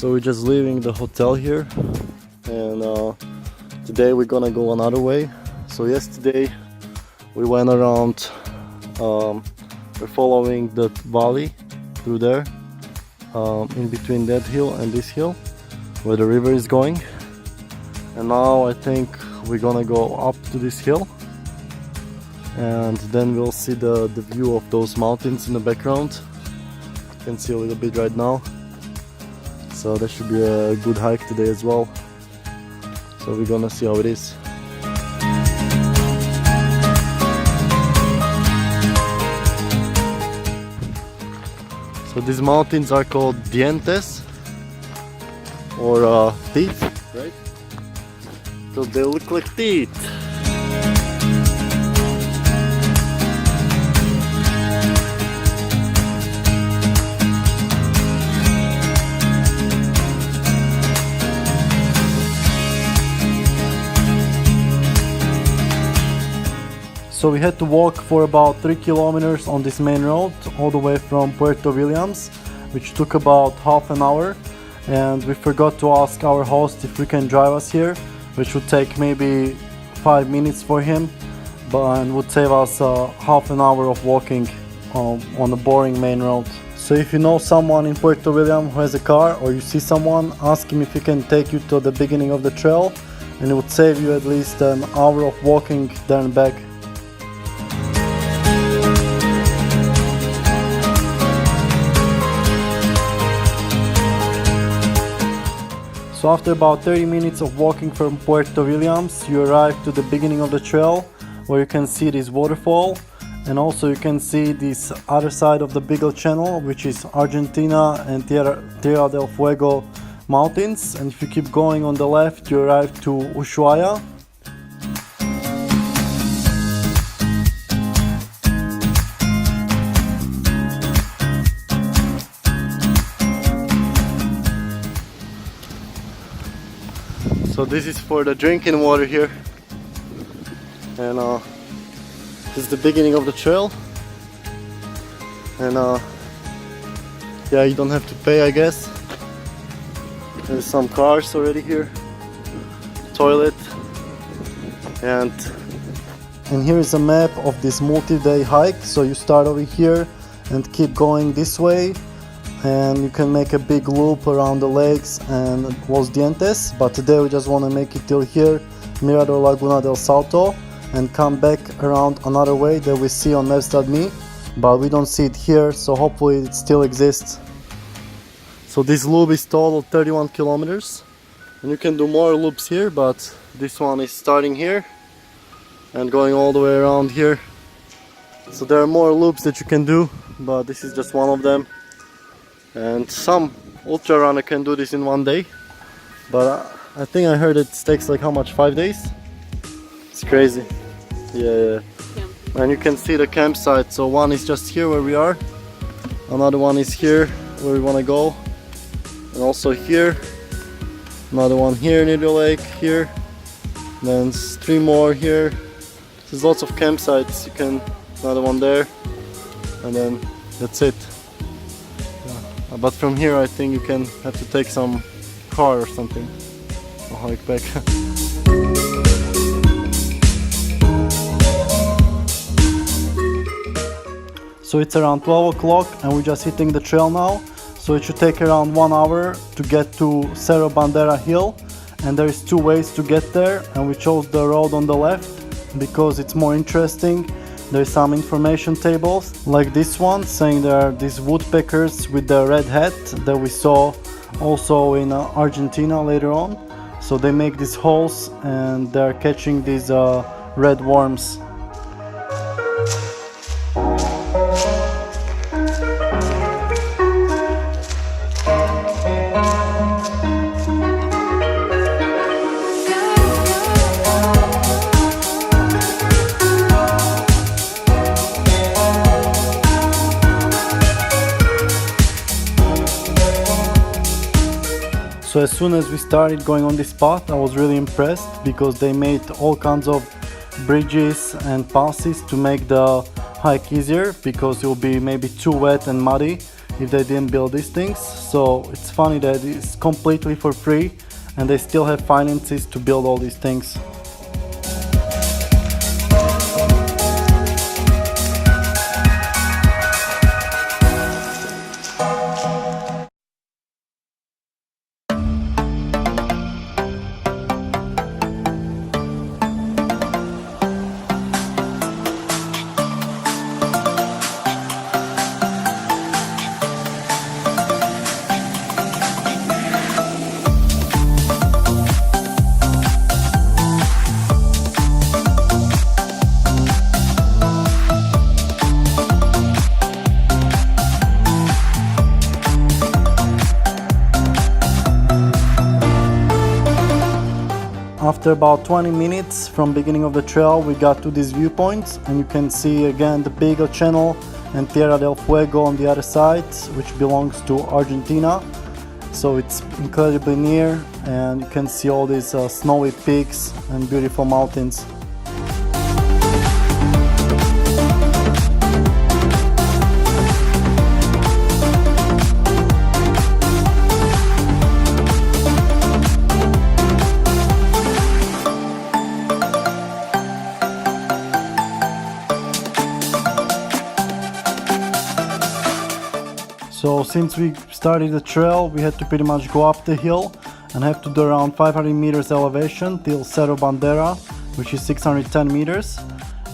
So we're just leaving the hotel here, and today we're gonna go another way. So yesterday we went around, we're following the valley through there, in between that hill and this hill where the river is going. And now I think we're gonna go up to this hill, and then we'll see the view of those mountains in the background. You can see a little bit right now. So that should be a good hike today as well. So we're gonna see how it is. So these mountains are called Dientes, or teeth, right? So they look like teeth. So we had to walk for about 3 kilometers on this main road all the way from Puerto Williams, which took about half an hour, and we forgot to ask our host if we can drive us here, which would take maybe 5 minutes for him, and would save us half an hour of walking on a boring main road. So if you know someone in Puerto Williams who has a car, or you see someone, ask him if he can take you to the beginning of the trail, and it would save you at least an hour of walking there and back. So after about 30 minutes of walking from Puerto Williams, you arrive to the beginning of the trail, where you can see this waterfall, and also you can see this other side of the Beagle Channel, which is Argentina and Tierra del Fuego mountains. And if you keep going on the left, you arrive to Ushuaia. So this is for the drinking water here, and this is the beginning of the trail, and yeah, you don't have to pay, I guess. There's some cars already here, toilet, and here is a map of this multi-day hike. So you start over here and keep going this way, and you can make a big loop around the lakes and Los Dientes, but today we just want to make it till here, Mirador Laguna del Salto, and come back around another way that we see on maps.me, but we don't see it here, so hopefully it still exists. So this loop is total 31 kilometers, and you can do more loops here, but this one is starting here and going all the way around here. So there are more loops that you can do, but this is just one of them. And some ultra runner can do this in one day, but I think I heard it takes like how much, 5 days? It's crazy. Yeah. And you can see the campsite. So one is just here where we are, another one is here where we want to go, and also here, another one here near the lake here, then 3 more here. There's lots of campsites. You can, another one there, and then that's it. But from here I think you can have to take some car or something or hike back. So it's around 12 o'clock and we're just hitting the trail now. So it should take around 1 hour to get to Cerro Bandera Hill, and there is 2 ways to get there, and we chose the road on the left because it's more interesting. There's some information tables like this one saying there are these woodpeckers with the red hat that we saw also in Argentina later on. So they make these holes and they're catching these red worms. So as soon as we started going on this path, I was really impressed because they made all kinds of bridges and passes to make the hike easier, because it will be maybe too wet and muddy if they didn't build these things. So it's funny that it's completely for free and they still have finances to build all these things. After about 20 minutes from beginning of the trail, we got to this viewpoint, and you can see again the Beagle Channel and Tierra del Fuego on the other side, which belongs to Argentina. So it's incredibly near, and you can see all these snowy peaks and beautiful mountains. So since we started the trail, we had to pretty much go up the hill and have to do around 500 meters elevation till Cerro Bandera, which is 610 meters.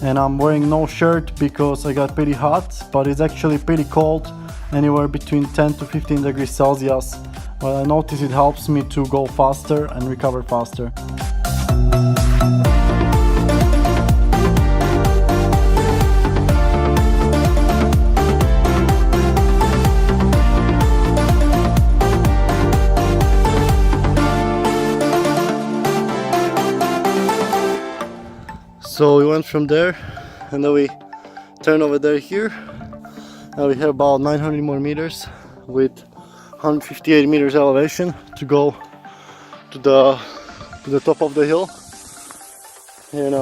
And I'm wearing no shirt because I got pretty hot, but it's actually pretty cold, anywhere between 10 to 15 degrees Celsius. But I notice it helps me to go faster and recover faster. So we went from there and then we turned over there here. Now we have about 900 more meters with 158 meters elevation to go to the top of the hill. And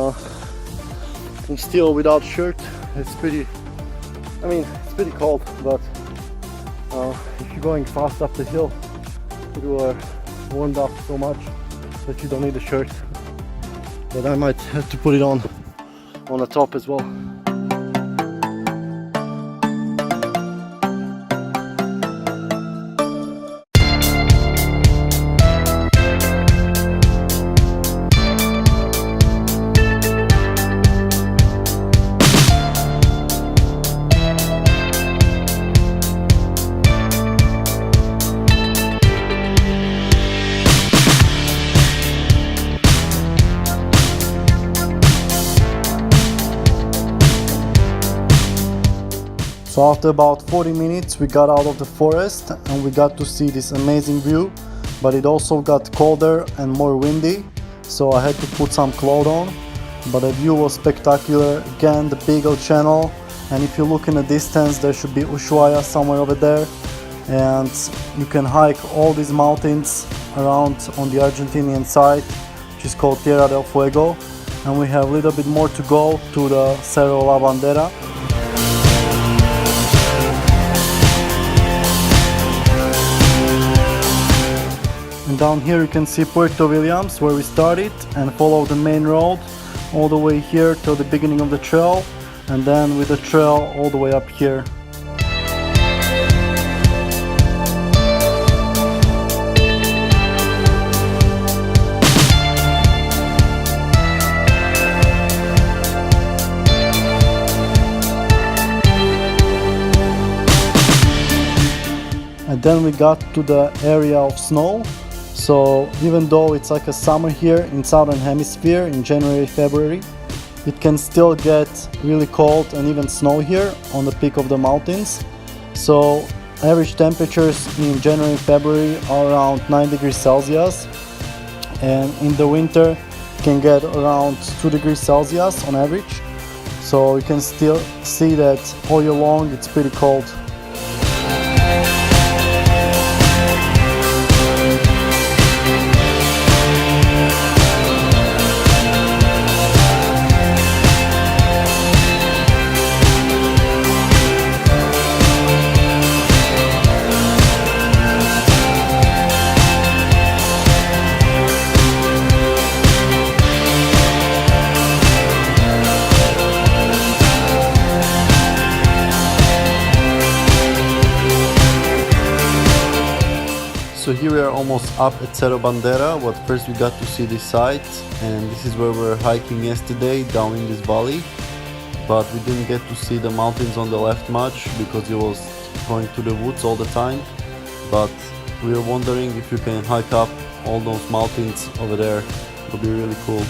I'm still without shirt. It's pretty cold, but if you're going fast up the hill, you are warmed up so much that you don't need a shirt. But I might have to put it on the top as well. So after about 40 minutes we got out of the forest and we got to see this amazing view, but it also got colder and more windy, so I had to put some clothes on. But the view was spectacular. Again, the Beagle Channel, and if you look in the distance there should be Ushuaia somewhere over there, and you can hike all these mountains around on the Argentinian side, which is called Tierra del Fuego, and we have a little bit more to go to the Cerro La Bandera. And down here you can see Puerto Williams, where we started, and follow the main road all the way here till the beginning of the trail, and then with the trail all the way up here. And then we got to the area of snow. So even though it's like a summer here in southern hemisphere in January, February, it can still get really cold and even snow here on the peak of the mountains. So average temperatures in January and February are around 9 degrees Celsius, and in the winter it can get around 2 degrees Celsius on average. So you can still see that all year long it's pretty cold. so here we are almost up at Cerro Bandera, but first we got to see the site, and this is where we were hiking yesterday, down in this valley. But we didn't get to see the mountains on the left much, because it was going to the woods all the time. But we were wondering if you can hike up all those mountains over there. It would be really cool.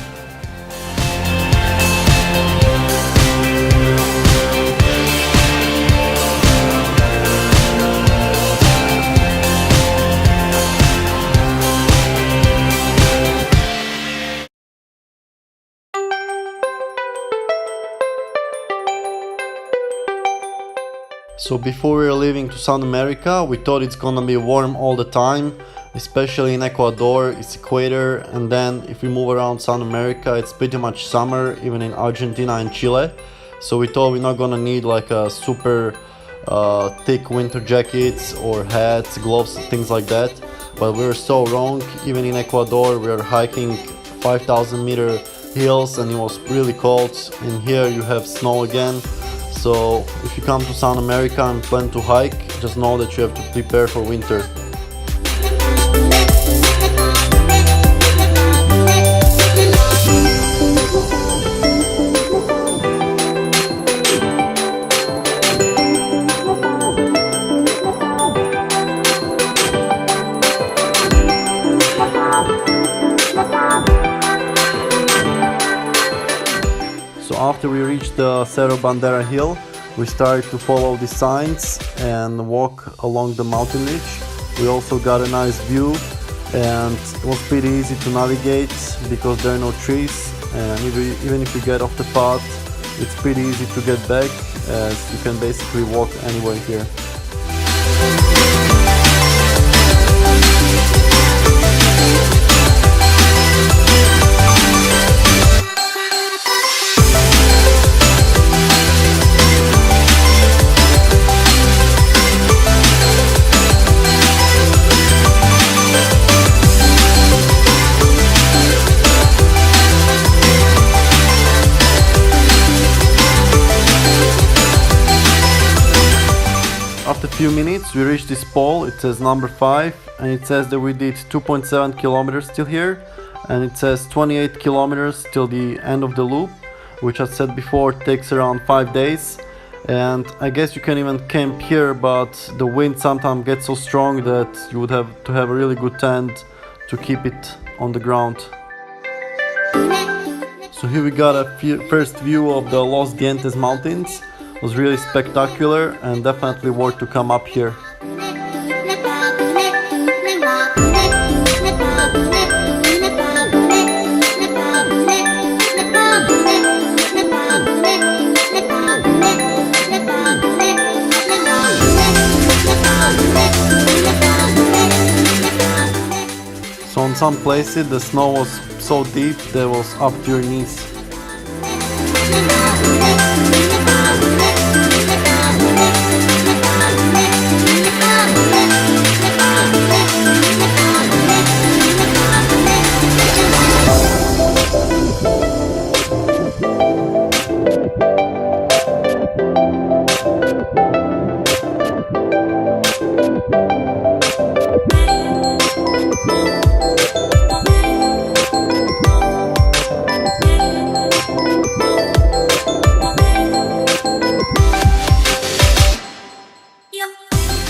So before we were leaving to South America, we thought it's gonna be warm all the time, especially in Ecuador, it's equator, and then if we move around South America, it's pretty much summer, even in Argentina and Chile. So we thought we're not gonna need like a super thick winter jackets or hats, gloves, things like that. But we were so wrong. Even in Ecuador, we were hiking 5,000-meter hills and it was really cold. And here you have snow again. So if you come to South America and plan to hike, just know that you have to prepare for winter. After we reached the Cerro Bandera hill, we started to follow the signs and walk along the mountain ridge. We also got a nice view and it was pretty easy to navigate because there are no trees, and even if you get off the path, it's pretty easy to get back, as you can basically walk anywhere here. After a few minutes we reached this pole. It says number 5 and it says that we did 2.7 kilometers till here, and it says 28 kilometers till the end of the loop, which I said before takes around 5 days. And I guess you can even camp here, but the wind sometimes gets so strong that you would have to have a really good tent to keep it on the ground. So here we got a first view of the Los Dientes mountains. It was really spectacular and definitely worth to come up here. So in some places the snow was so deep that it was up to your knees.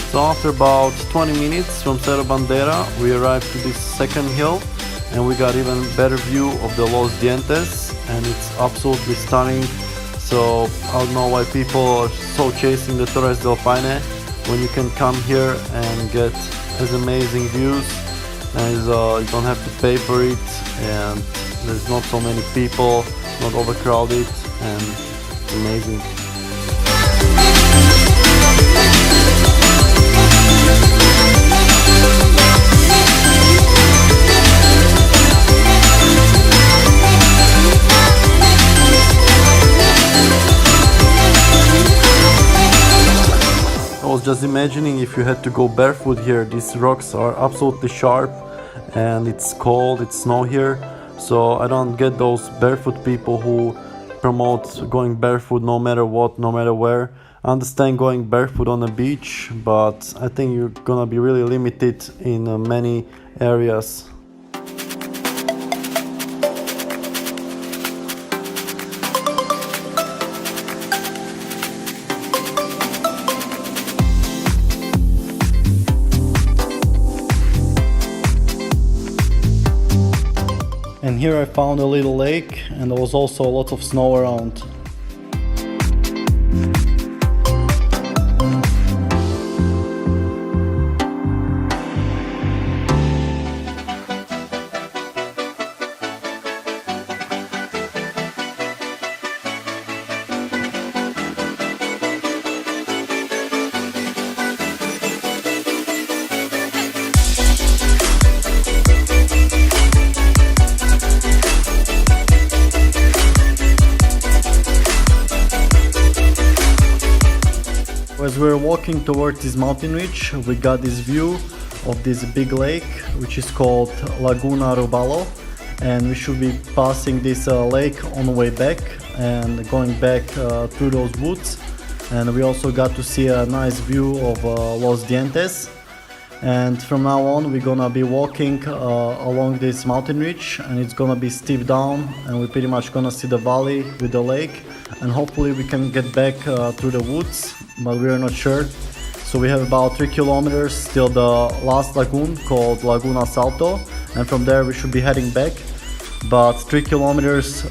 So after about 20 minutes from Cerro Bandera, we arrived to this second hill and we got even better view of the Los Dientes, and it's absolutely stunning. So I don't know why people are so chasing the Torres del Paine when you can come here and get as amazing views, and you don't have to pay for it, and there's not so many people, not overcrowded, and it's amazing. I was just imagining if you had to go barefoot here. These rocks are absolutely sharp and it's cold, it's snow here, so I don't get those barefoot people who promote going barefoot no matter what, no matter where. I understand going barefoot on the beach, but I think you're gonna be really limited in many areas. And here I found a little lake, and there was also a lot of snow around. As we were walking towards this mountain ridge, we got this view of this big lake, which is called Laguna Robalo, and we should be passing this lake on the way back and going back through those woods. And we also got to see a nice view of Los Dientes. And from now on we're gonna be walking along this mountain ridge, and it's gonna be steep down, and we're pretty much gonna see the valley with the lake, and hopefully we can get back through the woods, but we're not sure. So we have about 3 kilometers till the last lagoon called Laguna Salto, and from there we should be heading back. But 3 kilometers,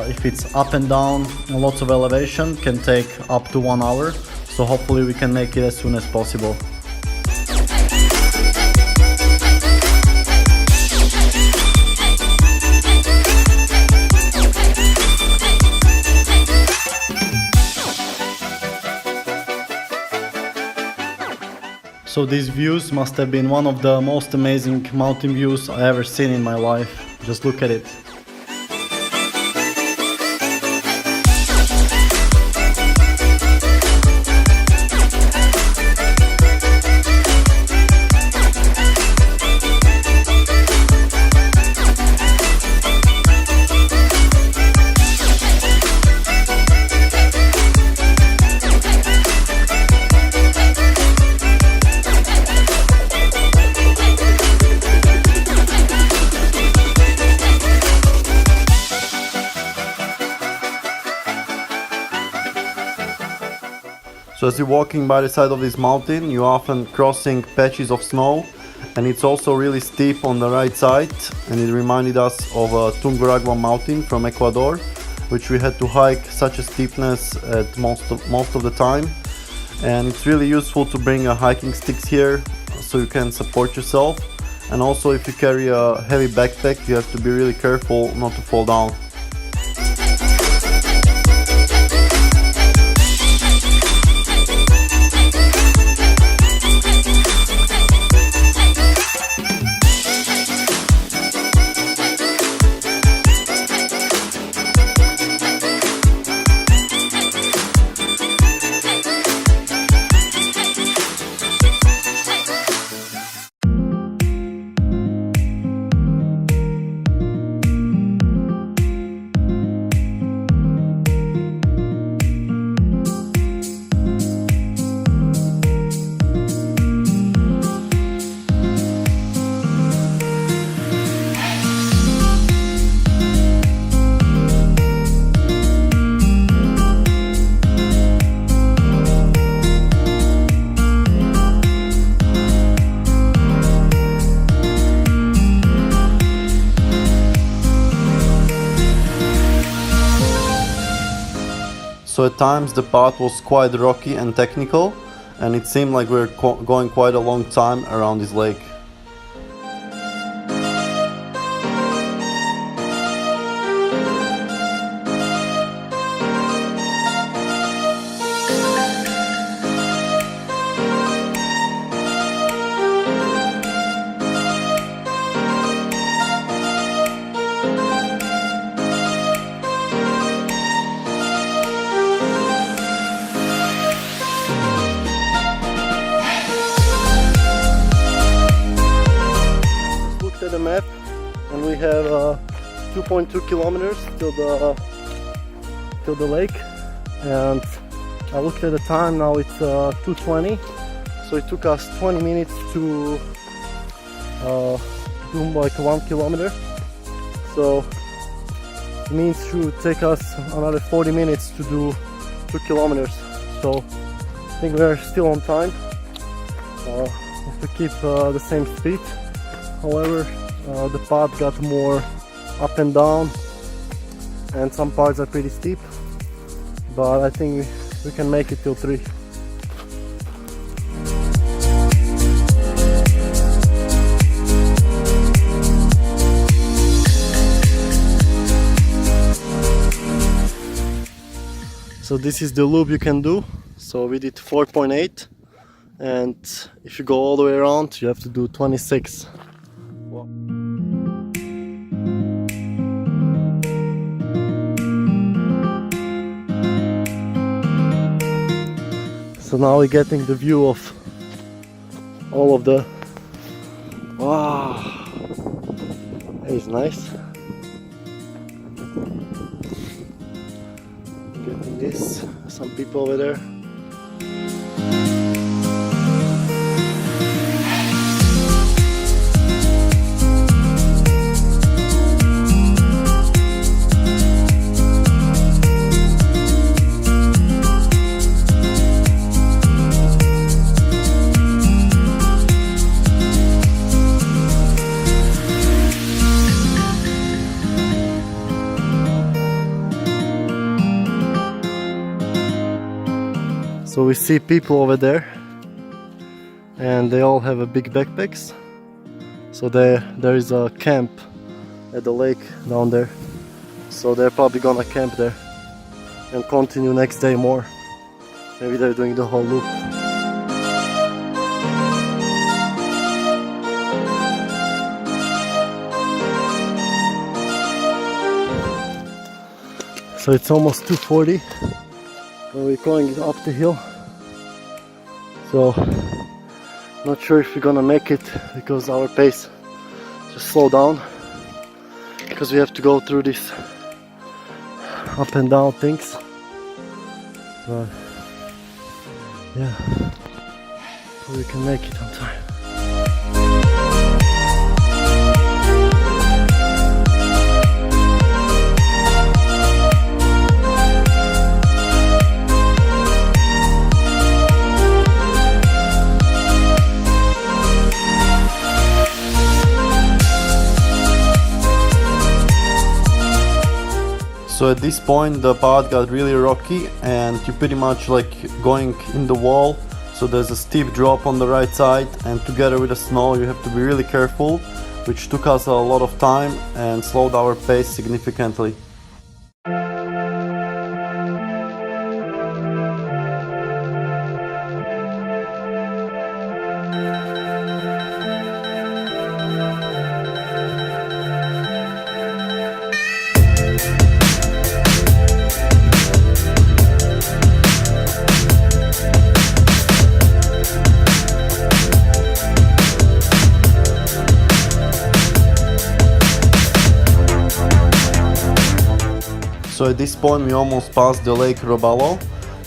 if it's up and down and lots of elevation, can take up to 1 hour, so hopefully we can make it as soon as possible. So these views must have been one of the most amazing mountain views I ever seen in my life. Just look at it. So as you're walking by the side of this mountain, you're often crossing patches of snow, and it's also really steep on the right side, and it reminded us of Tunguragua mountain from Ecuador, which we had to hike such a steepness at most of the time. And it's really useful to bring hiking sticks here so you can support yourself, and also if you carry a heavy backpack you have to be really careful not to fall down. So at times the path was quite rocky and technical, and it seemed like we were going quite a long time around this lake. The map, and we have 2.2 kilometers till the till the lake, and I looked at the time. Now it's 2:20, so it took us 20 minutes to do like 1 kilometer. So it means it should take us another 40 minutes to do 2 kilometers. So I think we're still on time if we keep the same speed. However, the path got more up and down, and some parts are pretty steep, but I think we can make it till 3. So this is the loop you can do. So we did 4.8, and if you go all the way around, you have to do 26. Wow. So now we're getting the view of all of the... Wow, that is nice. Getting this, some people over there. So we see people over there, and they all have a big backpacks. So there is a camp at the lake down there. So they're probably gonna camp there and continue next day more. Maybe they're doing the whole loop. So it's almost 2:40. And we're going up the hill, so not sure if we're gonna make it because our pace just slowed down, because we have to go through these up and down things. But yeah, we can make it on time. So at this point the path got really rocky, and you pretty much like going in the wall. So there's a steep drop on the right side, and together with the snow you have to be really careful, which took us a lot of time and slowed our pace significantly. So at this point we almost passed the Lake Robalo,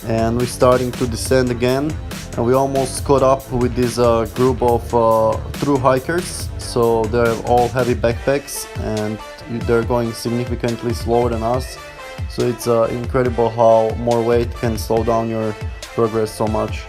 and we're starting to descend again, and we almost caught up with this group of through hikers. So they're all heavy backpacks, and they're going significantly slower than us. So it's incredible how more weight can slow down your progress so much.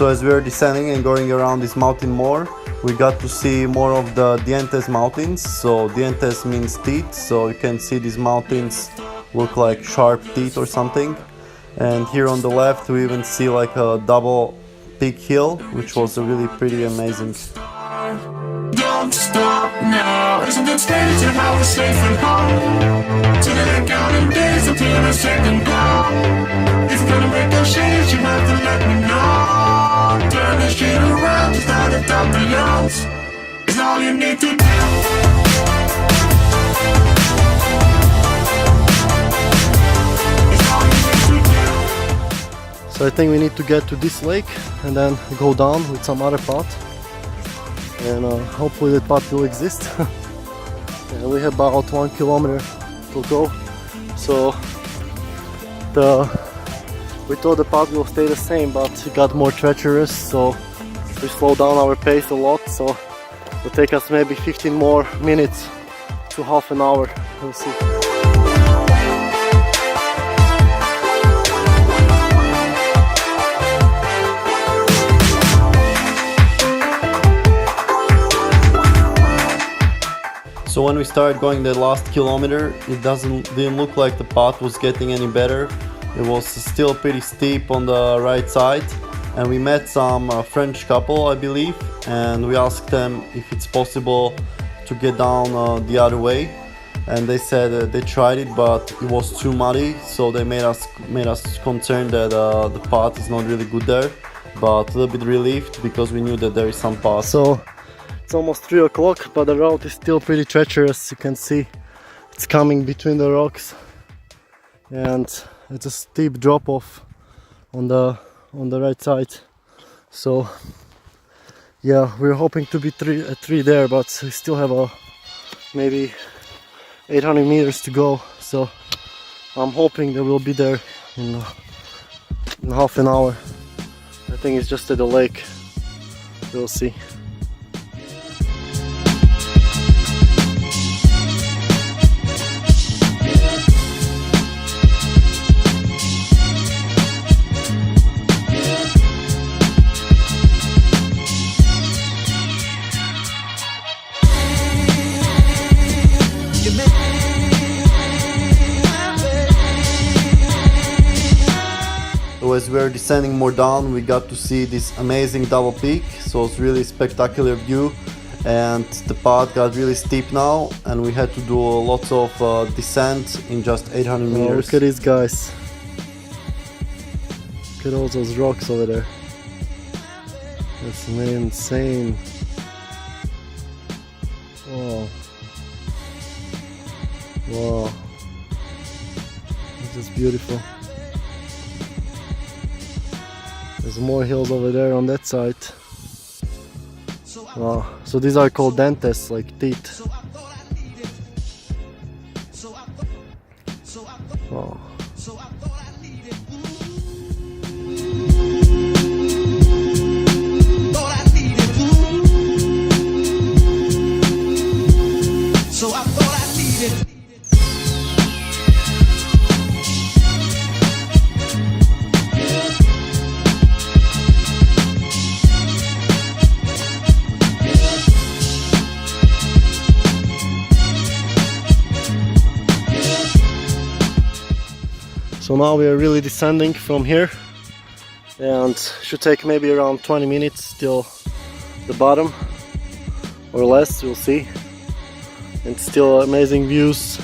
So as we are descending and going around this mountain more, we got to see more of the Dientes mountains. So Dientes means teeth, so you can see these mountains look like sharp teeth or something. And here on the left we even see like a double peak hill, which was really pretty amazing. Don't stop now, it's a good stage to how we're safe and home. So they're counting days until the second call. If you're gonna make a change, you have to let me know. Turn this shit around. all you need to do. It's all you need to do. So I think we need to get to this lake and then go down with some other path, and hopefully that path will exist. And we have about 1 kilometer to go, so we thought the path will stay the same, but it got more treacherous, so we slowed down our pace a lot, so it'll take us maybe 15 more minutes to half an hour. We'll see. So when we started going the last kilometer, it didn't look like the path was getting any better. It was still pretty steep on the right side, and we met some French couple, I believe, and we asked them if it's possible to get down the other way, and they said they tried it, but it was too muddy, so they made us concerned that the path is not really good there, but a little bit relieved because we knew that there is some path. So it's almost 3 o'clock, but the route is still pretty treacherous. You can see it's coming between the rocks, and it's a steep drop off on the right side. So yeah, we're hoping to be at 3 there, but we still have maybe 800 meters to go. So I'm hoping that we'll be there in half an hour. I think it's just at the lake. We'll see. As we were descending more down, we got to see this amazing double peak, so it's really spectacular view, and the path got really steep now, and we had to do lots of descent in just 800 meters. Look at these guys. Look at all those rocks over there. That's insane. Wow. Wow. This is beautiful. There's more hills over there on that side. Wow. So these are called Dientes, like teeth. Wow. So now we are really descending from here, and should take maybe around 20 minutes till the bottom or less, we'll see. And still amazing views,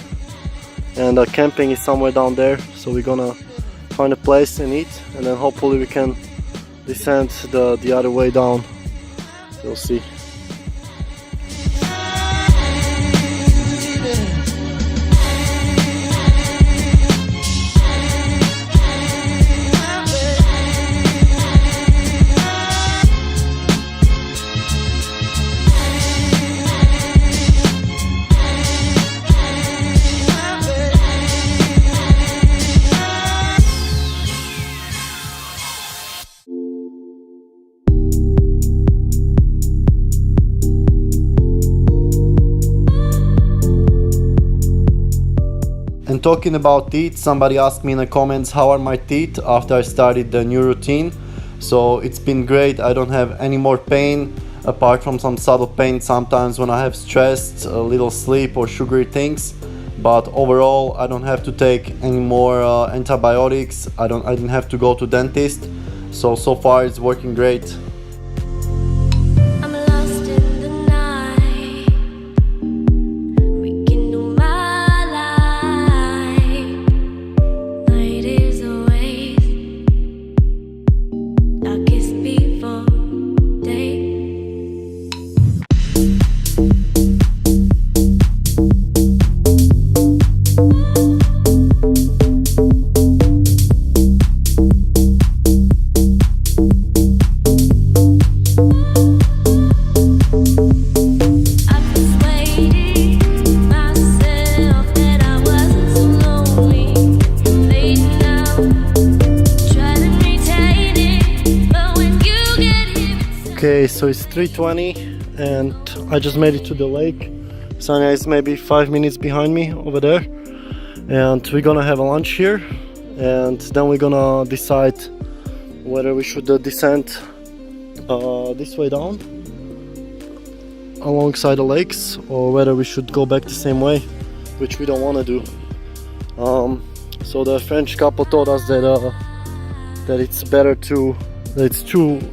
and camping is somewhere down there, so we're gonna find a place and eat, and then hopefully we can descend the other way down. We'll see. And talking about teeth, somebody asked me in the comments how are my teeth after I started the new routine. So it's been great. I don't have any more pain, apart from some subtle pain sometimes when I have stressed, a little sleep or sugary things. But overall, I don't have to take any more antibiotics. I didn't have to go to dentist. So far it's working great. Okay, so it's 3:20 and I just made it to the lake. Sanya is maybe 5 minutes behind me over there, and we're gonna have a lunch here, and then we're gonna decide whether we should descend this way down alongside the lakes, or whether we should go back the same way, which we don't want to do. So the French couple told us that it's better that it's too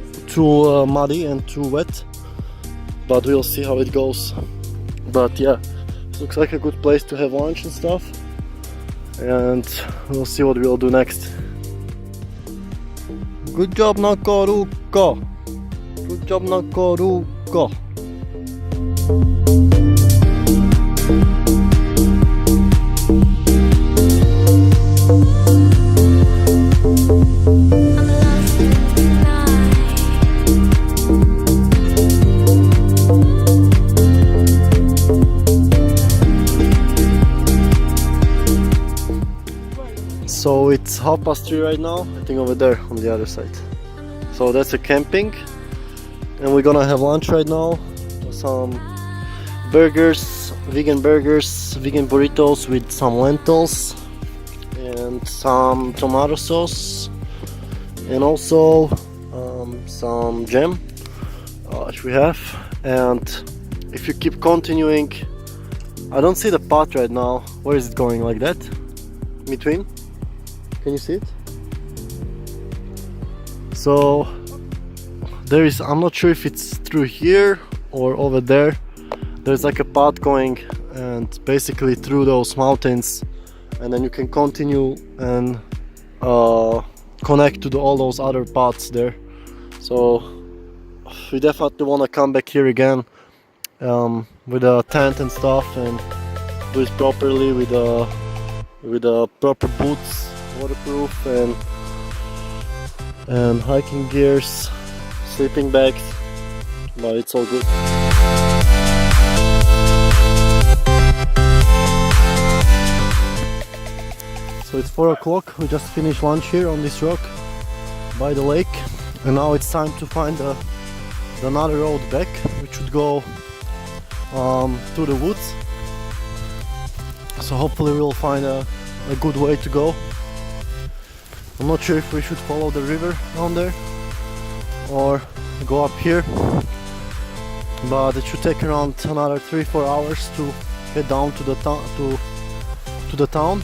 muddy and too wet, but we'll see how it goes. But yeah, it looks like a good place to have lunch and stuff, and we'll see what we'll do next. Good job, Nakoruko! Good job, Nakoruko! So it's 3:30 right now, I think over there on the other side. So that's a camping, and we're gonna have lunch right now. Some burgers, vegan burritos with some lentils and some tomato sauce, and also some jam, which we have. And if you keep continuing, I don't see the path right now. Where is it going? Like that? In between? Can you see it? So there is, I'm not sure if it's through here or over there. There's like a path going, and basically through those mountains, and then you can continue and connect to all those other paths there. So we definitely want to come back here again with a tent and stuff, and do it properly with proper boots, waterproof, and hiking gears, sleeping bags, but it's all good. So it's 4 o'clock, we just finished lunch here on this rock by the lake, and now it's time to find another road back, which should go through the woods. So hopefully we'll find a good way to go. I'm not sure if we should follow the river down there or go up here, but it should take around another 3-4 hours to get down to the town.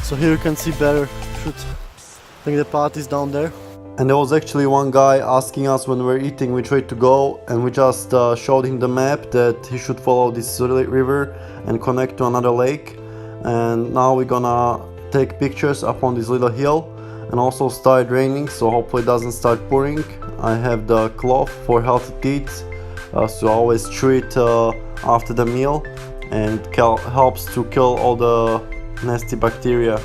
So here you can see better. I think the path is down there. And there was actually one guy asking us when we were eating which way to go, and we just showed him the map that he should follow this river and connect to another lake. And now we're gonna take pictures up on this little hill, and also started raining, so hopefully it doesn't start pouring. I have the cloth for healthy teeth, so I always chew it after the meal, and helps to kill all the nasty bacteria.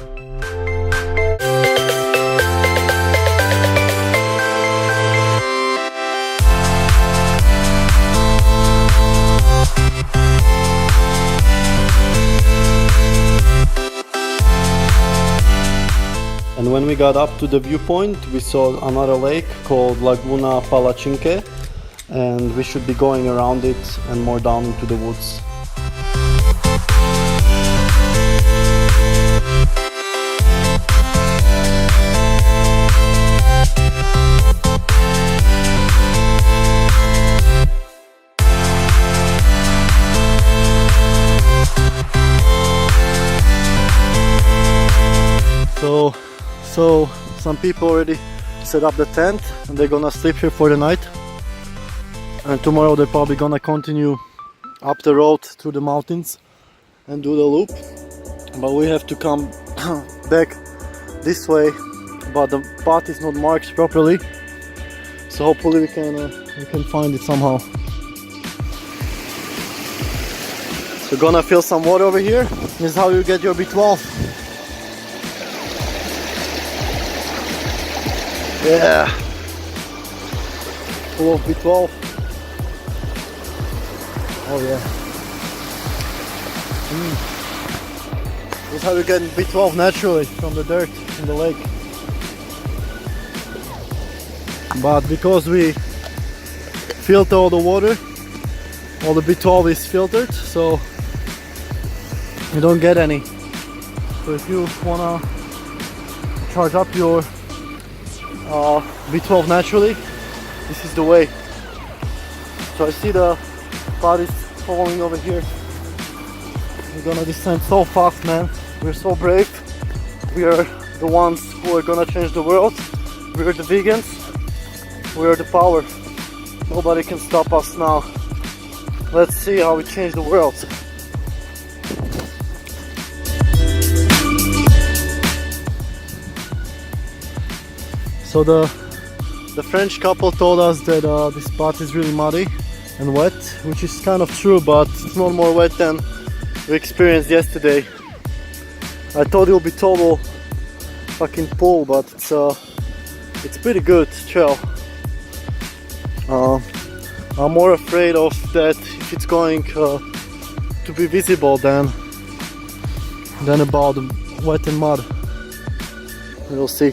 And when we got up to the viewpoint, we saw another lake called Laguna Palacinque, and we should be going around it and more down into the woods. So some people already set up the tent, and they're gonna sleep here for the night, and tomorrow they're probably gonna continue up the road through the mountains and do the loop. But we have to come back this way, but the path is not marked properly, so hopefully we can find it somehow. So gonna fill some water over here. This is how you get your B12. Yeah, full of B12. Oh yeah. This is how you get B12 naturally from the dirt in the lake. But because we filter all the water. All the B12 is filtered, so you don't get any. So if you wanna charge up your B12 naturally, this is the way. So I see the bodies falling over here. We're gonna descend so fast, man. We're so brave. We are the ones who are gonna change the world. We are the vegans. We are the power. Nobody can stop us now. Let's see how we change the world. So the French couple told us that this spot is really muddy and wet, which is kind of true, but it's not more wet than we experienced yesterday. I thought it would be total fucking pool, but it's pretty good trail. I'm more afraid of that if it's going to be visible than about the wet and mud. We'll see.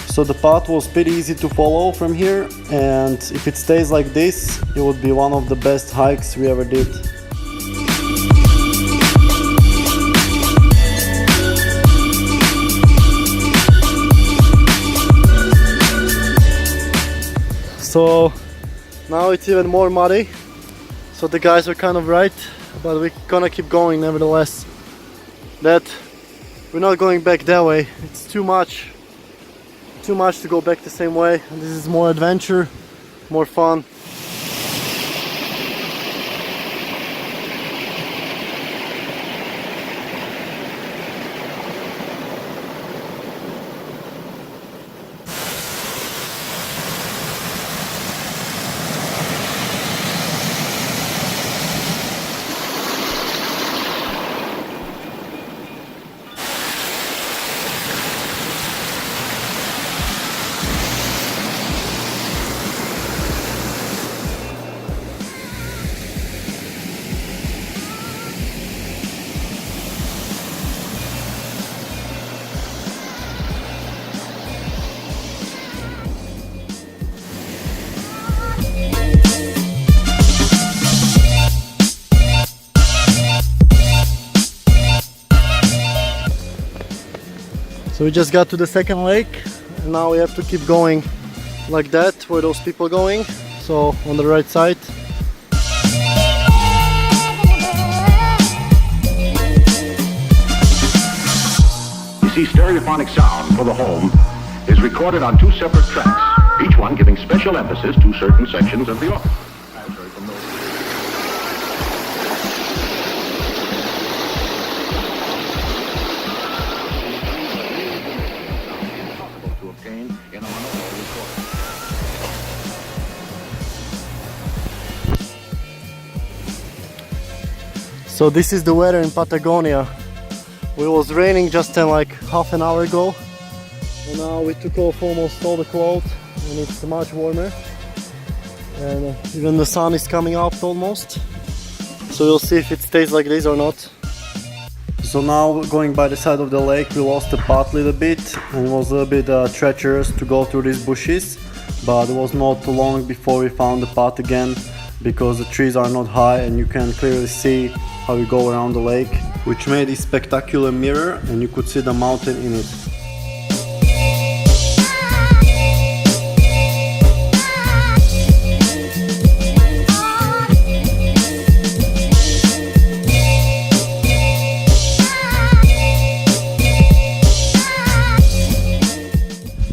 So the path was pretty easy to follow from here, and if it stays like this, it would be one of the best hikes we ever did. So now it's even more muddy, so the guys are kind of right, but we're gonna keep going nevertheless. That we're not going back that way, it's too much to go back the same way. This is more adventure, more fun. So we just got to the second lake, and now we have to keep going like that, where those people going, so on the right side. You see, stereophonic sound for the home is recorded on two separate tracks, each one giving special emphasis to certain sections of the orchestra. So this is the weather in Patagonia. It was raining just like half an hour ago, and now we took off almost all the clothes and it's much warmer, and even the sun is coming out almost. So we'll see if it stays like this or not. So now, going by the side of the lake, we lost the path a little bit, and it was a little bit treacherous to go through these bushes, but it was not too long before we found the path again, because the trees are not high and you can clearly see how we go around the lake, which made this spectacular mirror, and you could see the mountain in it.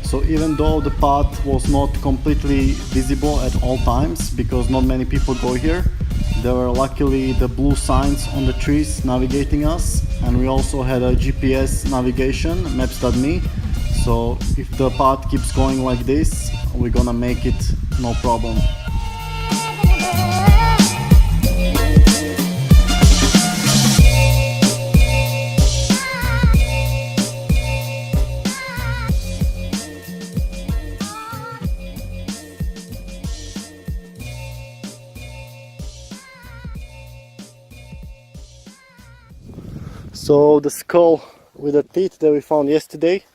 So even though the path was not completely visible at all times, because not many people go here, there were luckily the blue signs on the trees navigating us, and we also had a GPS navigation, maps.me, so if the path keeps going like this, we're gonna make it no problem. So the skull with the teeth that we found yesterday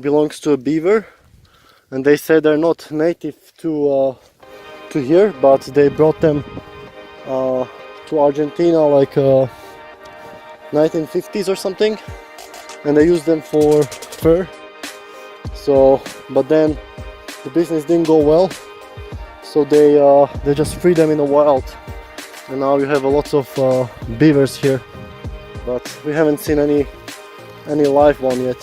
belongs to a beaver, and they say they're not native to here, but they brought them to Argentina like 1950s or something, and they use them for fur. So, but then the business didn't go well, so they just free them in the wild, and now you have a lot of beavers here, but we haven't seen any live one yet.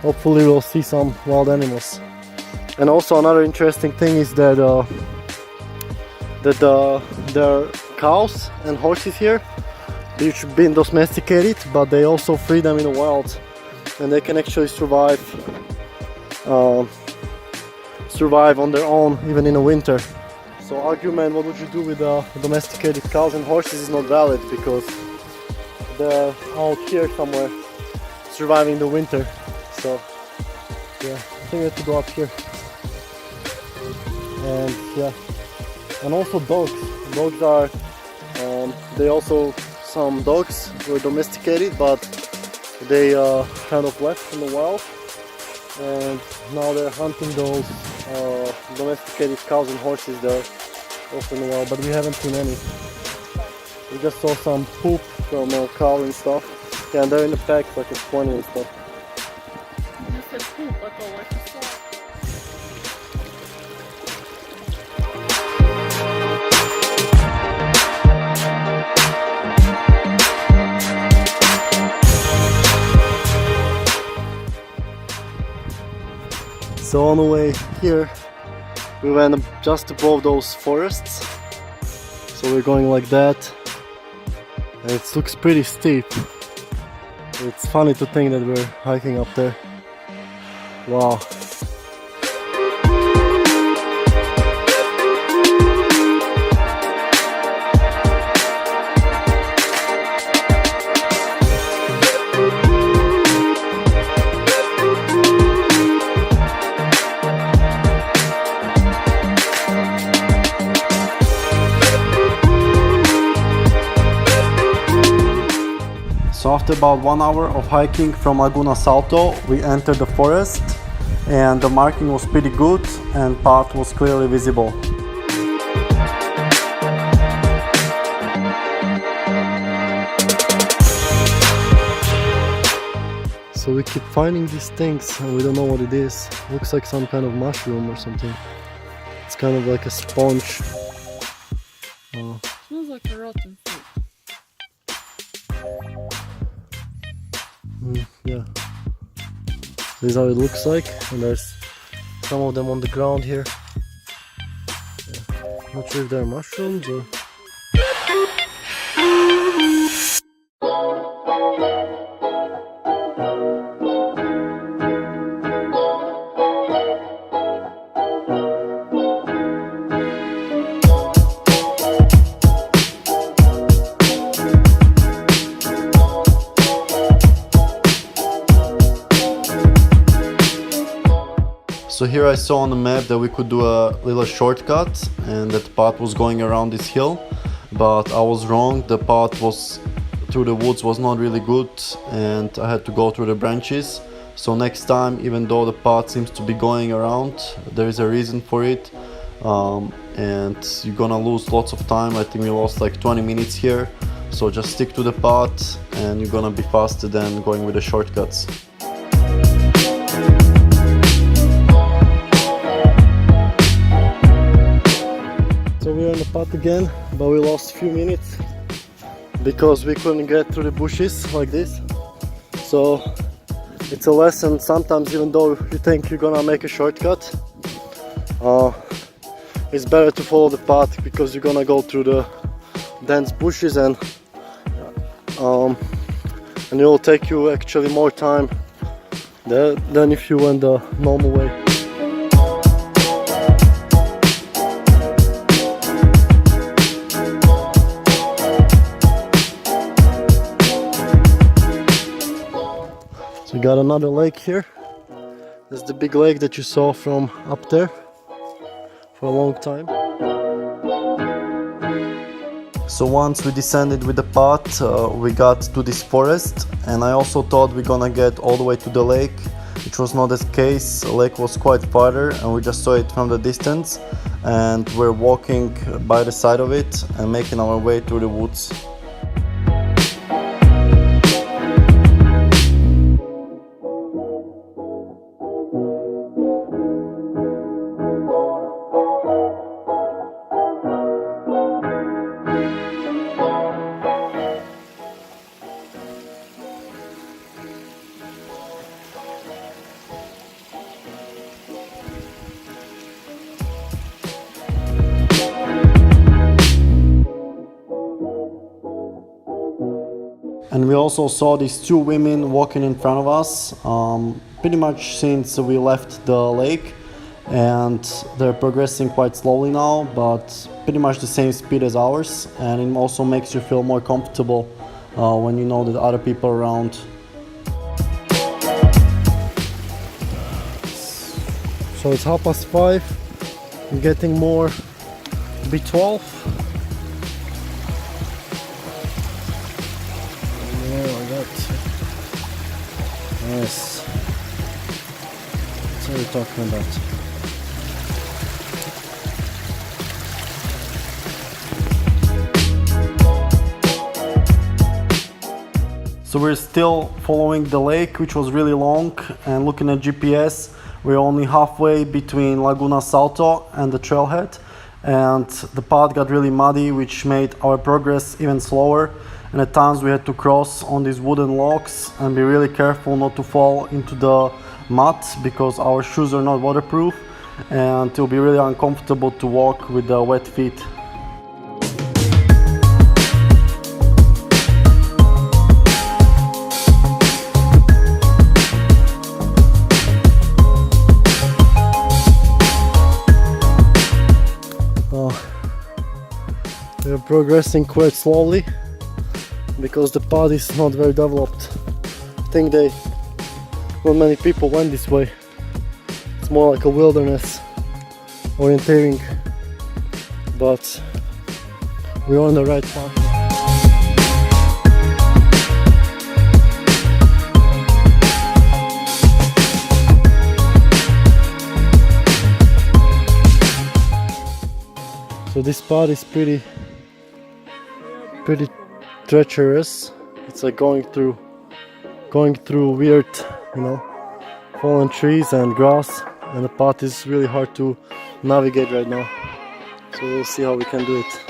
Hopefully we'll see some wild animals. And also another interesting thing is that there are cows and horses here which have been domesticated, but they also free them in the wild, and they can actually survive on their own even in the winter. So argument what would you do with domesticated cows and horses is not valid, because they're out here somewhere surviving the winter. So yeah, I think we have to go up here. And yeah, and also dogs are they also, some dogs were domesticated, but they kind of left in the wild, and now they're hunting those domesticated cows and horses that are also in the wild, but we haven't seen any. We just saw some poop from a cow and stuff. Yeah, and they're in the pack like a 20 and stuff. You said poop, I thought like you saw. So on the way here, we went just above those forests. So we're going like that. And it looks pretty steep. It's funny to think that we're hiking up there. Wow. So after about 1 hour of hiking from Laguna Salto, we entered the forest, and the marking was pretty good and path was clearly visible. So we keep finding these things and we don't know what it is. Looks like some kind of mushroom or something. It's kind of like a sponge. Smells like a rotten fruit. Yeah. This is how it looks like, and there's some of them on the ground here. Yeah. Not sure if they're mushrooms or... So here I saw on the map that we could do a little shortcut, and that path was going around this hill, but I was wrong. The path was through the woods was not really good, and I had to go through the branches. So next time, even though the path seems to be going around, there is a reason for it, and you're gonna lose lots of time. I think we lost like 20 minutes here, so just stick to the path and you're gonna be faster than going with the shortcuts. So we're on the path again, but we lost a few minutes because we couldn't get through the bushes like this. So it's a lesson sometimes, even though you think you're gonna make a shortcut, it's better to follow the path, because you're gonna go through the dense bushes, and it will take you actually more time than if you went the normal way. We got another lake here. That's the big lake that you saw from up there for a long time. So once we descended with the path, we got to this forest, and I also thought we're gonna get all the way to the lake, which was not the case. The lake was quite farther, and we just saw it from the distance, and we're walking by the side of it and making our way through the woods. And we also saw these two women walking in front of us, pretty much since we left the lake, and they're progressing quite slowly now, but pretty much the same speed as ours, and it also makes you feel more comfortable when you know that other people are around. So it's 5:30. I'm getting more B12. Yes. That's what we're talking about. So we're still following the lake, which was really long, and looking at GPS, we're only halfway between Laguna Salto and the trailhead, and the path got really muddy, which made our progress even slower. And at times we had to cross on these wooden logs and be really careful not to fall into the mud, because our shoes are not waterproof and it will be really uncomfortable to walk with the wet feet. We're progressing quite slowly because the path is not very developed. I think not many people went this way. It's more like a wilderness orienteering, but we're on the right path. So this path is pretty treacherous. It's like going through weird, fallen trees and grass, and the path is really hard to navigate right now. So we'll see how we can do it.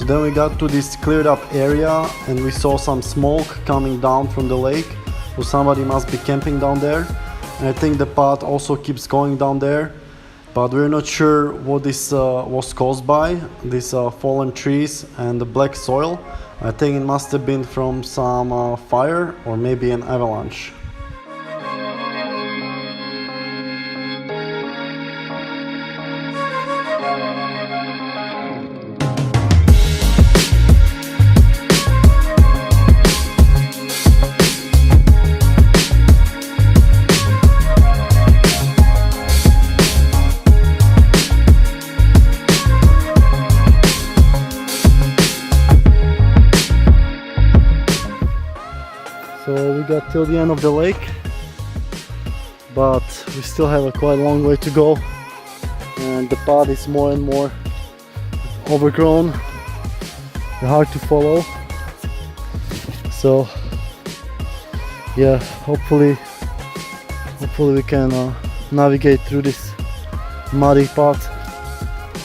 Then we got to this cleared up area and we saw some smoke coming down from the lake, so somebody must be camping down there. And I think the path also keeps going down there, but we're not sure what this was caused by, these fallen trees and the black soil. I think it must have been from some fire or maybe an avalanche. So we got till the end of the lake, but we still have a quite long way to go, and the path is more and more overgrown and hard to follow. So yeah, hopefully we can navigate through this muddy path.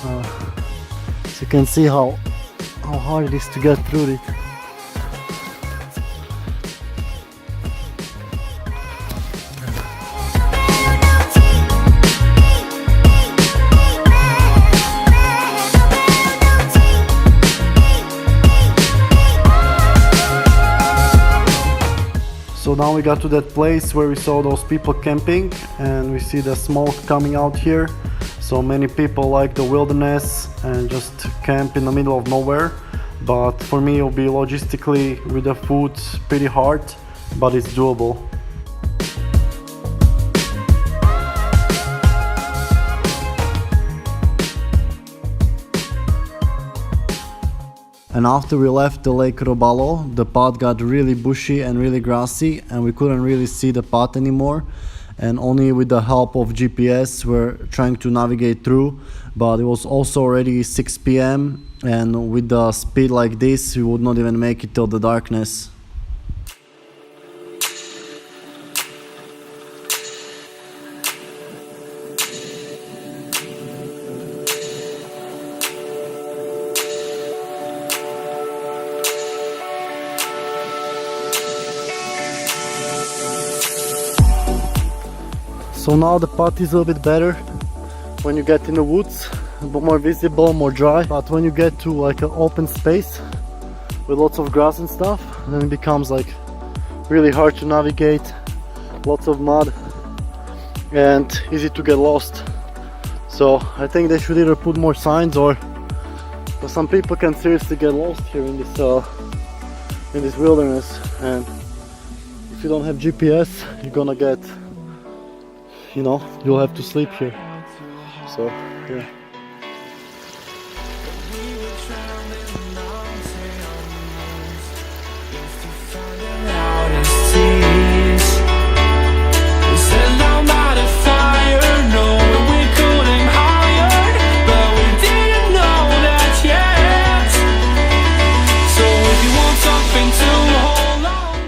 So you can see how hard it is to get through it. So now we got to that place where we saw those people camping, and we see the smoke coming out here. So many people like the wilderness and just camp in the middle of nowhere. But for me, it'll be logistically with the food pretty hard, but it's doable. And after we left the Lake Robalo, the path got really bushy and really grassy, and we couldn't really see the path anymore. And only with the help of GPS we're trying to navigate through. But it was also already 6 p.m. and with the speed like this, we would not even make it till the darkness. So now the path is a little bit better when you get in the woods, but more visible, more dry. But when you get to like an open space with lots of grass and stuff, then it becomes like really hard to navigate, lots of mud and easy to get lost. So I think they should either put more signs, or some people can seriously get lost here in this wilderness. And if you don't have GPS, you're gonna get, you'll have to sleep here. So yeah.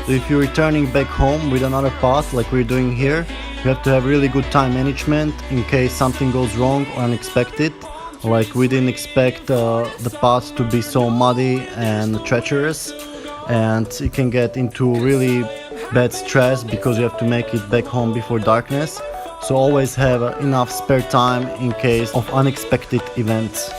If you're returning back home with another path like we're doing here, you have to have really good time management in case something goes wrong or unexpected. Like we didn't expect the path to be so muddy and treacherous, and you can get into really bad stress because you have to make it back home before darkness. So always have enough spare time in case of unexpected events.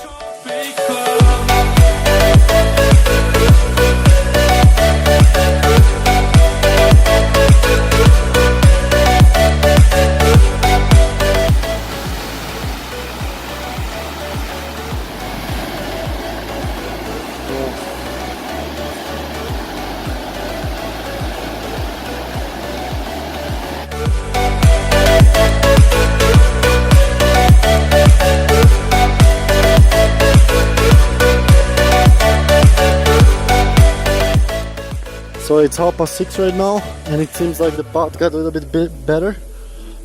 So it's 6:30 right now, and it seems like the path got a little bit better.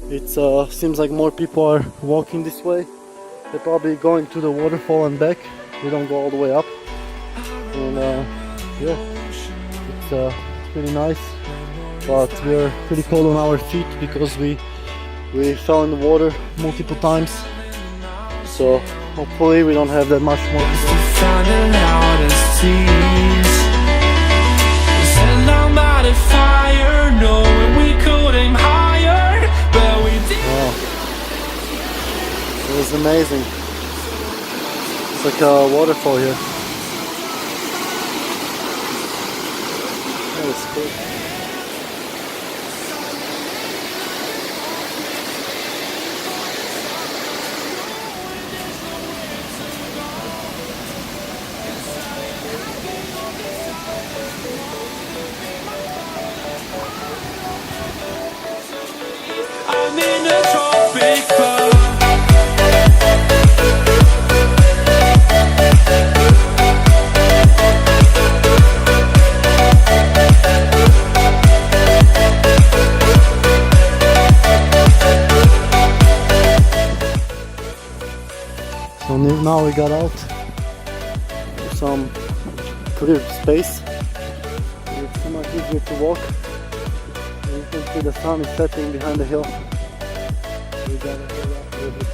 It seems like more people are walking this way. They're probably going to the waterfall and back. We don't go all the way up. And yeah, it's pretty nice. But we're pretty cold on our feet because we fell in the water multiple times. So hopefully we don't have that much more to go. Fire, knowing we could aim higher, but we did. Wow. It was amazing. It's like a waterfall here. That was cool. I'm in a tropic club. So now we got out to some clear space. It's so much easier to walk. And you can see the sun is setting behind the hill. We gotta go up a little bit.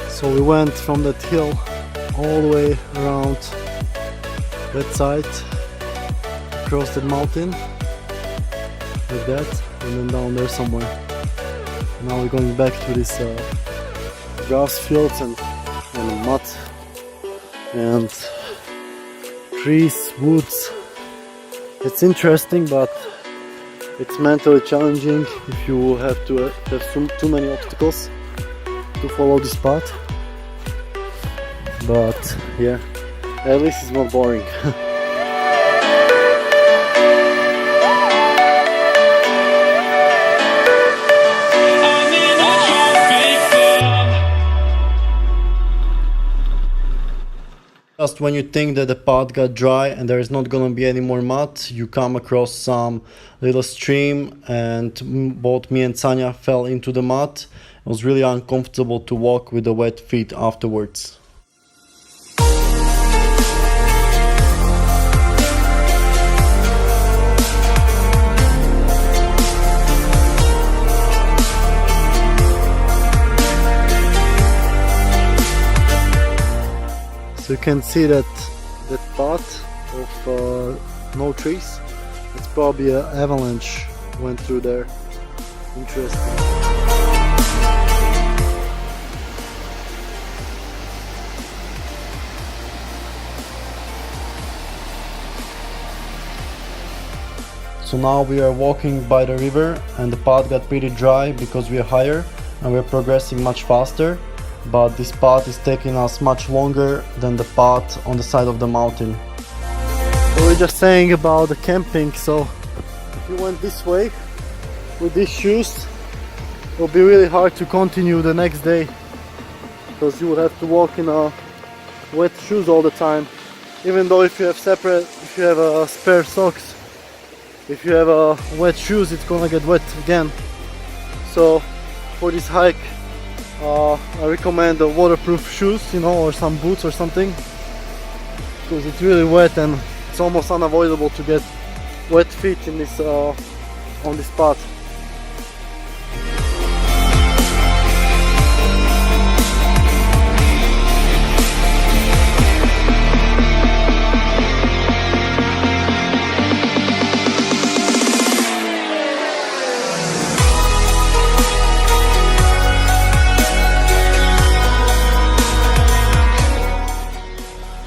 So we went from that hill all the way around that side, across that mountain, like that, and then down there somewhere. Now we're going back to this grass fields and mud and trees, woods, It's interesting, but it's mentally challenging if you have to have too many obstacles to follow this path. But yeah, at least it's not boring. Just when you think that the path got dry and there is not gonna be any more mud, you come across some little stream, and both me and Sanya fell into the mud. It was really uncomfortable to walk with the wet feet afterwards. So you can see that path of no trees. It's probably an avalanche went through there. Interesting. So now we are walking by the river, and the path got pretty dry because we are higher and we're progressing much faster. But this path is taking us much longer than the path on the side of the mountain. So we're just saying about the camping. So if you went this way with these shoes, it will be really hard to continue the next day, because you would have to walk in wet shoes all the time. Even though if you have spare socks, if you have wet shoes, it's gonna get wet again. So for this hike, I recommend the waterproof shoes, or some boots or something, because it's really wet and it's almost unavoidable to get wet feet in this on this path.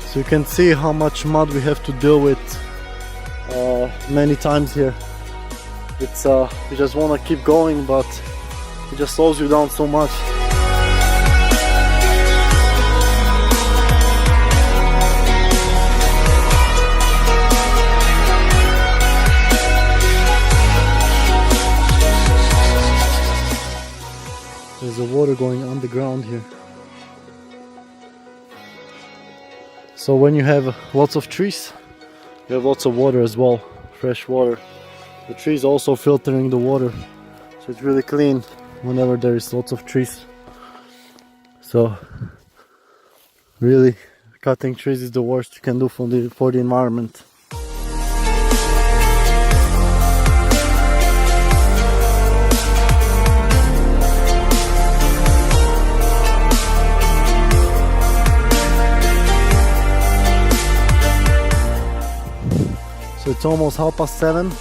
So you can see how much mud we have to deal with many times here. It's you just want to keep going, but it just slows you down so much. There's a water going underground here. So when you have lots of trees, you have lots of water as well, fresh water. The trees also filtering the water, so it's really clean whenever there is lots of trees. So really, cutting trees is the worst you can do for the environment. So it's almost 7:30,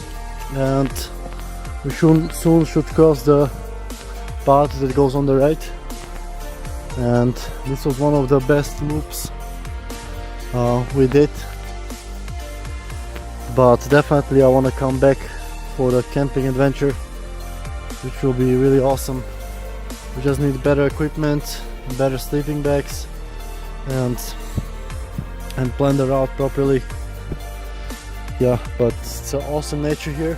and we soon should cross the path that goes on the right. And this was one of the best loops we did. But definitely I want to come back for the camping adventure, which will be really awesome. We just need better equipment, better sleeping bags, and plan the route properly. Yeah, but it's awesome nature here,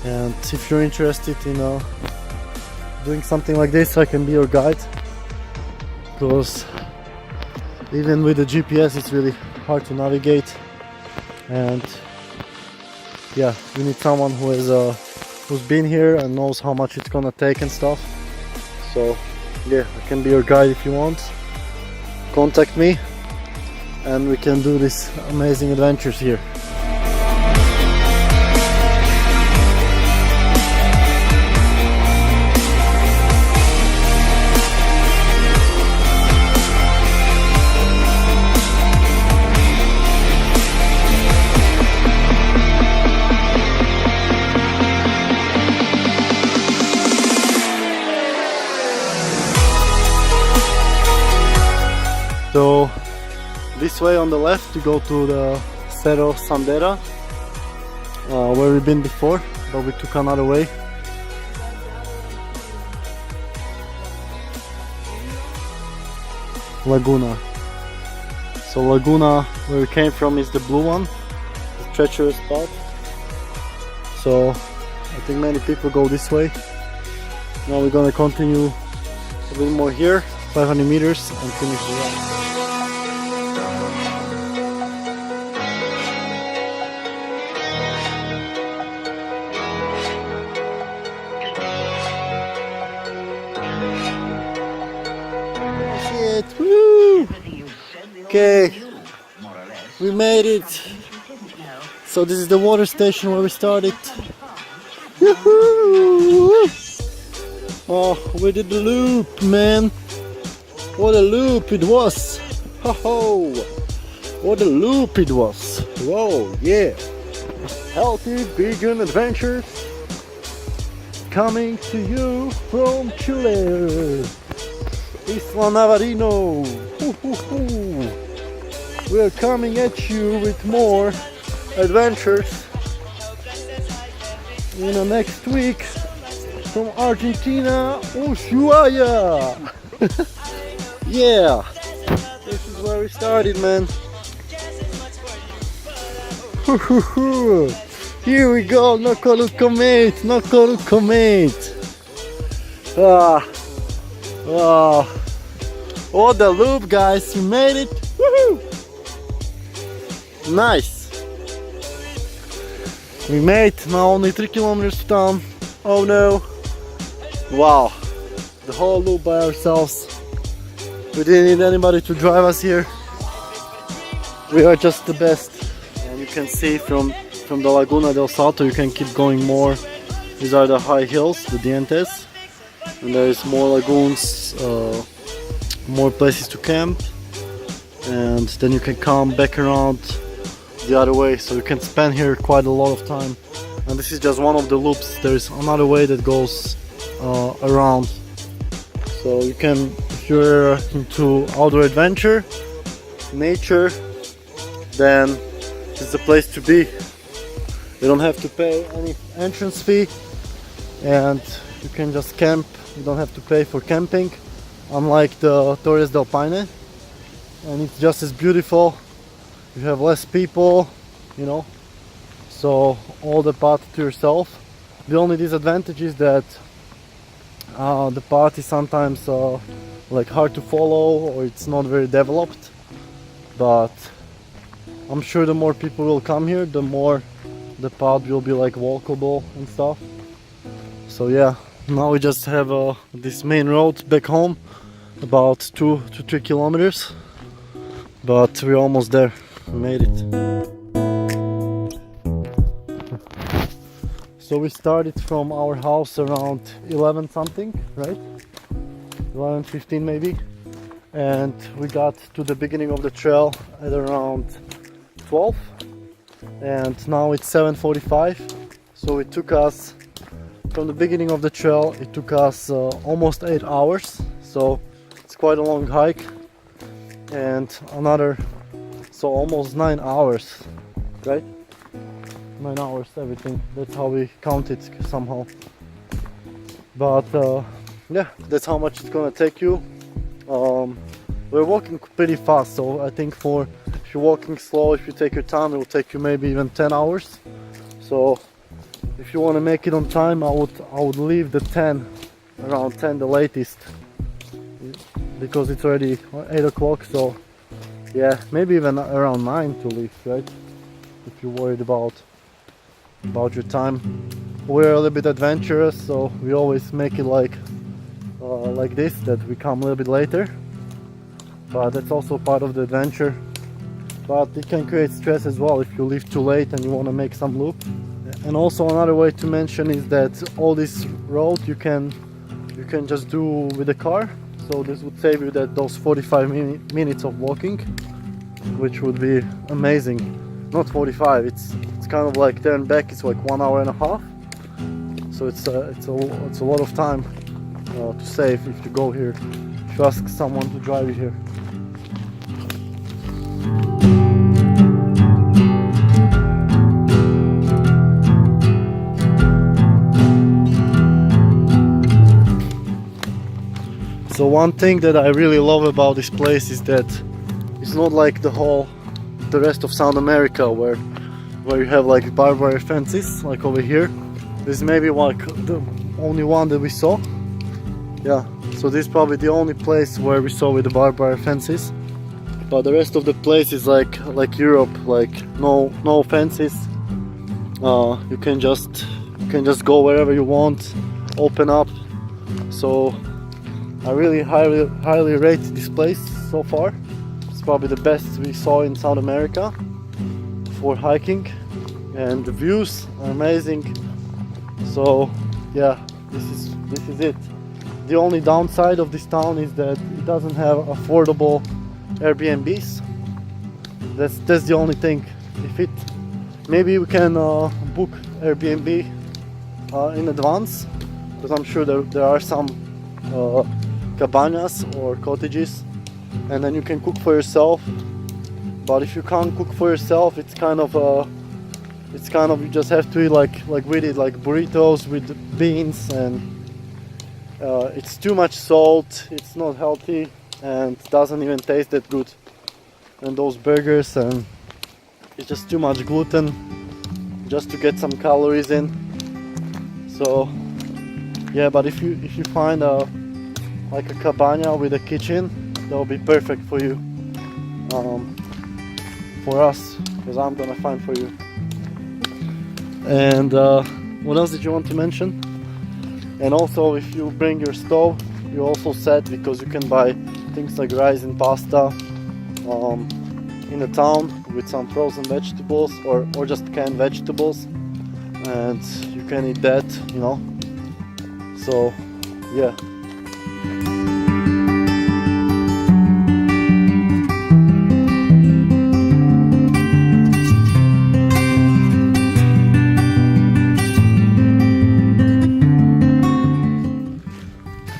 and if you're interested in doing something like this, I can be your guide, because even with the GPS it's really hard to navigate, and yeah, you need someone who's been here and knows how much it's gonna take and stuff. So yeah, I can be your guide if you want. Contact me and we can do these amazing adventures here. So this way on the left you go to the Cerro Sandera, where we've been before, but we took another way. Laguna. So Laguna, where we came from, is the blue one, the treacherous spot. So I think many people go this way. Now we're gonna continue a bit more here, 500 meters, and finish the run. Woo! Okay, we made it. So this is the water station where we started. Woohoo! Oh, we did the loop, man. What a loop it was. Ho ho! What a loop it was. Whoa, yeah. Healthy vegan adventures coming to you from Chile. Isla Navarino. We're coming at you with more adventures in the next week from Argentina, Ushuaia. Yeah, this is where we started, man. Here we go, no comet. Oh, the loop, guys, we made it. Woohoo! Nice. We made now only 3 kilometers to town. Oh no. Wow. The whole loop by ourselves. We didn't need anybody to drive us here. We are just the best. And you can see from the Laguna del Salto, you can keep going more. These are the high hills, the Dientes. And there is more lagoons, more places to camp, and then you can come back around the other way, so you can spend here quite a lot of time. And this is just one of the loops. There's another way that goes around, so you can, if you're into outdoor adventure, nature, then it's the place to be. You don't have to pay any entrance fee, and you can just camp. You don't have to pay for camping, unlike the Torres del Paine, and it's just as beautiful. You have less people, you know, so all the path to yourself. The only disadvantage is that the path is sometimes like hard to follow, or it's not very developed, but I'm sure the more people will come here, the more the path will be like walkable and stuff. So yeah, now we just have this main road back home, about 2 to 3 kilometers, but we're almost there. We made it. So we started from our house around 11 something, right? 11:15 maybe, and we got to the beginning of the trail at around 12, and now it's 7:45. So it took us, from the beginning of the trail, it took us almost 8 hours, so it's quite a long hike, and another, so almost 9 hours, right? 9 hours, everything. That's how we count it somehow. But yeah, that's how much it's gonna take you. We're walking pretty fast, so I think if you're walking slow, if you take your time, it will take you maybe even 10 hours. So if you want to make it on time, I would leave the 10, around 10 the latest, because it's already 8 o'clock. So yeah, maybe even around 9 to leave, right? If you're worried about your time. We're a little bit adventurous, so we always make it like this, that we come a little bit later, but that's also part of the adventure. But it can create stress as well if you leave too late and you want to make some loop. And also another way to mention is that all this road you can just do with the car, so this would save you those 45 minutes of walking, which would be amazing. Not 45, it's kind of like turn back, it's like 1 hour and a half, so it's a lot of time to save if you go here, if you ask someone to drive you here. So one thing that I really love about this place is that it's not like the rest of South America where you have like barbed wire fences like over here. This is maybe like the only one that we saw. Yeah, so this is probably the only place where we saw with the barbed wire fences. But the rest of the place is like Europe, like no fences. You can just go wherever you want, open up. So I really highly rate this place so far. It's probably the best we saw in South America for hiking, and the views are amazing. So yeah, this is it. The only downside of this town is that it doesn't have affordable Airbnbs. That's the only thing. Maybe we can book Airbnb in advance, because I'm sure there are some cabanas or cottages, and then you can cook for yourself. But if you can't cook for yourself, it's kind of you just have to eat like with it, like burritos with beans, and it's too much salt. It's not healthy and doesn't even taste that good. And those burgers, and it's just too much gluten just to get some calories in. So yeah, but if you find like a cabana with a kitchen, that will be perfect for you, for us, because I'm gonna find for you. And what else did you want to mention? And also, if you bring your stove, you're also set, because you can buy things like rice and pasta in the town with some frozen vegetables or just canned vegetables, and you can eat that, you know. So yeah.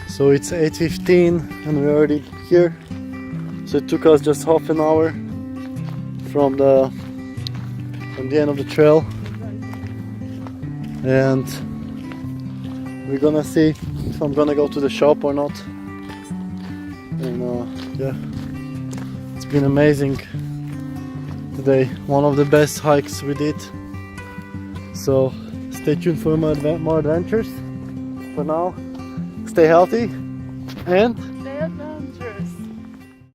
So it's 8:15 and we're already here. So it took us just half an hour from the end of the trail, and we're gonna see if I'm gonna go to the shop or not. And yeah, it's been amazing today. One of the best hikes we did. So stay tuned for more adventures. For now, stay healthy and